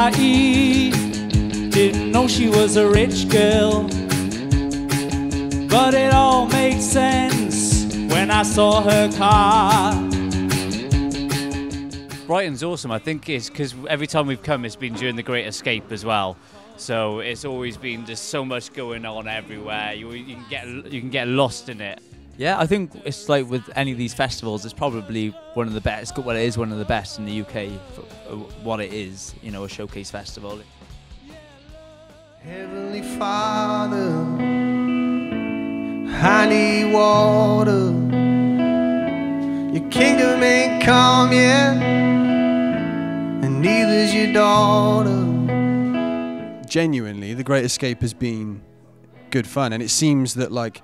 I.E. Didn't know she was a rich girl, but it all made sense when I saw her car. Brighton's awesome. I think it's because every time we've come, it's been during the Great Escape as well. So it's always been just so much going on everywhere. You can get lost in it. Yeah, I think it's like with any of these festivals, it's probably one of the best. Well, it is one of the best in the UK for what it is, you know, a showcase festival. Heavenly Father, I need water. Your kingdom ain't come yet, and neither's your daughter. Genuinely, the Great Escape has been good fun, and it seems that like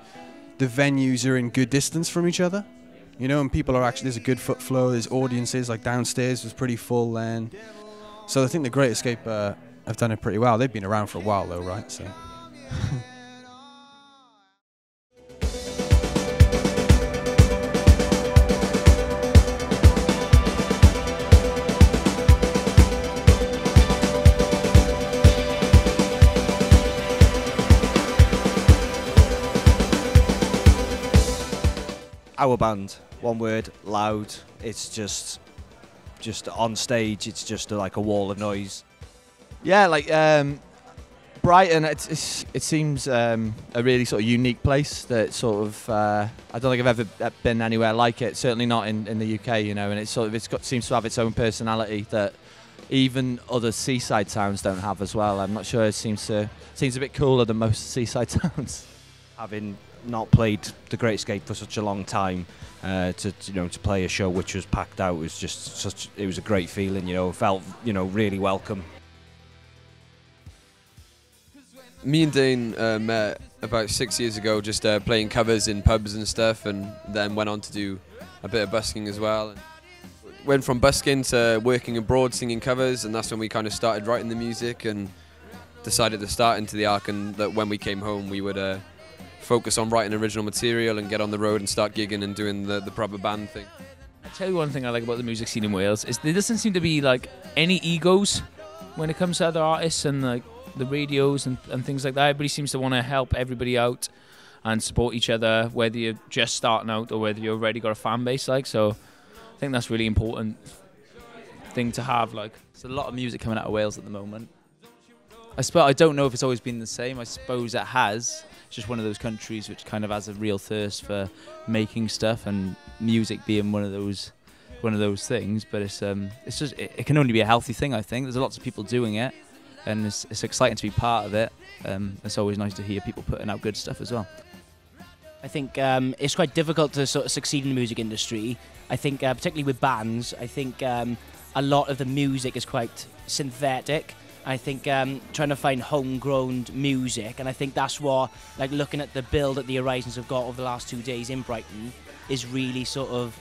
the venues are in good distance from each other, you know, and people are actually, there's a good foot flow, there's audiences, like downstairs was pretty full then. So I think the Great Escape have done it pretty well. They've been around for a while though, right? So. Our band, one word, loud. It's just on stage, it's just like a wall of noise. Yeah, like Brighton, it seems a really sort of unique place that sort of, I don't think I've ever been anywhere like it, certainly not in the UK, you know, and seems to have its own personality that even other seaside towns don't have as well. I'm not sure, it seems a bit cooler than most seaside towns. Having not played the Great Escape for such a long time, to play a show which was packed out was just it was a great feeling, you know, felt, you know, really welcome. Me and Dane met about 6 years ago, just playing covers in pubs and stuff, and then went on to do a bit of busking as well. Went from busking to working abroad singing covers, and that's when we kind of started writing the music and decided to start Into the Ark, and that when we came home we would focus on writing original material and get on the road and start gigging and doing the proper band thing. I'll tell you one thing I like about the music scene in Wales is there doesn't seem to be like any egos when it comes to other artists and like the radios and things like that. Everybody seems to want to help everybody out and support each other, whether you're just starting out or whether you've already got a fan base. Like, so I think that's really important thing to have. Like, there's a lot of music coming out of Wales at the moment. I don't know if it's always been the same. I suppose it has. It's just one of those countries which kind of has a real thirst for making stuff, and music being one of those things. But it's just it can only be a healthy thing. I think there's lots of people doing it, and it's exciting to be part of it. It's always nice to hear people putting out good stuff as well. I think it's quite difficult to sort of succeed in the music industry. I think particularly with bands, I think a lot of the music is quite synthetic. I think trying to find homegrown music, and I think that's what, like, looking at the build that the Horizons have got over the last 2 days in Brighton is really sort of,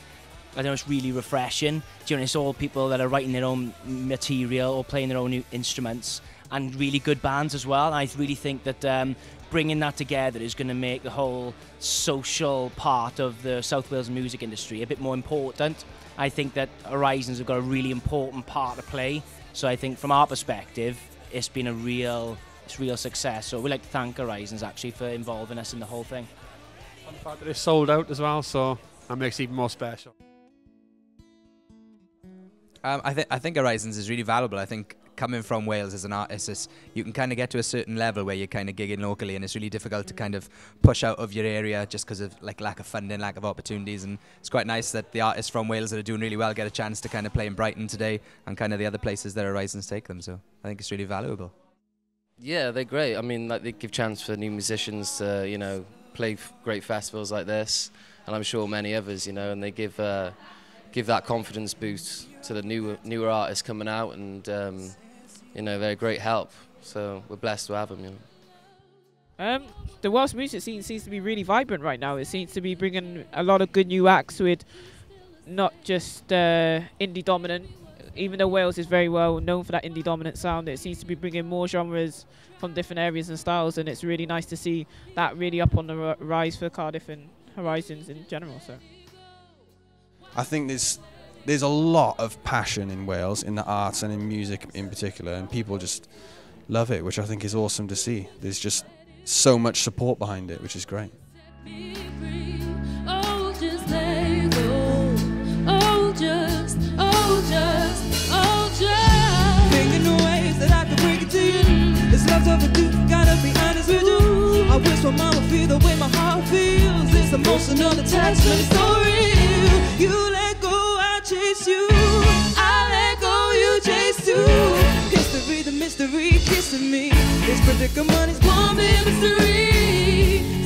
I don't know, it's really refreshing. Do you know, it's all people that are writing their own material or playing their own instruments, and really good bands as well. And I really think that bringing that together is going to make the whole social part of the South Wales music industry a bit more important. I think that Horizons have got a really important part to play. So I think from our perspective, it's been a real success. So we'd like to thank Horizons actually for involving us in the whole thing. And the fact that it's sold out as well, so that makes it even more special. I think Horizons is really valuable. I think coming from Wales as an artist, you can kind of get to a certain level where you're kind of gigging locally, and it's really difficult to kind of push out of your area just because of like lack of funding, lack of opportunities. And it's quite nice that the artists from Wales that are doing really well get a chance to kind of play in Brighton today and kind of the other places that Horizons take them. So I think it's really valuable. Yeah, they're great. I mean, like, they give chance for new musicians to, you know, play great festivals like this, and I'm sure many others, you know, and they give that confidence boost to the newer artists coming out, and you know, they're a great help. So we're blessed to have them. You know. The Welsh music scene seems to be really vibrant right now. It seems to be bringing a lot of good new acts with not just indie dominant. Even though Wales is very well known for that indie dominant sound, it seems to be bringing more genres from different areas and styles, and it's really nice to see that really up on the rise for Cardiff and Horizons in general. So I think there's there's a lot of passion in Wales, in the arts and in music in particular, and people just love it, which I think is awesome to see. There's just so much support behind it, which is great. Oh, just let go. Oh, just. Thinking the ways that I can bring it to you. This love's overdue, gotta be honest with you. I wish my mama feel the way my heart feels. This emotional attachment is so real. You let go, I chase you. I let go, you chase too. History, the mystery, kissing me. This predicament is one big mystery.